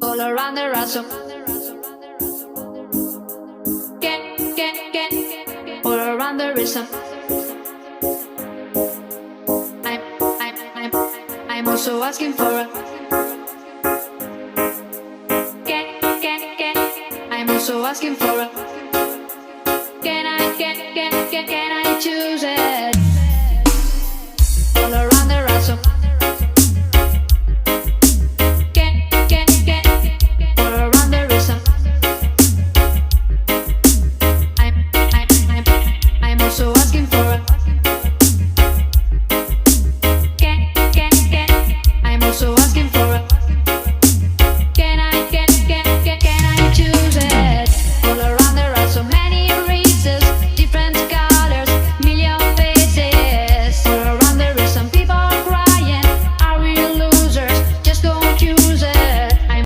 all around the ransom. All around the rhythm. I'm, I'm, I'm, I'm also asking for a. I'm also asking for a. Can I choose it?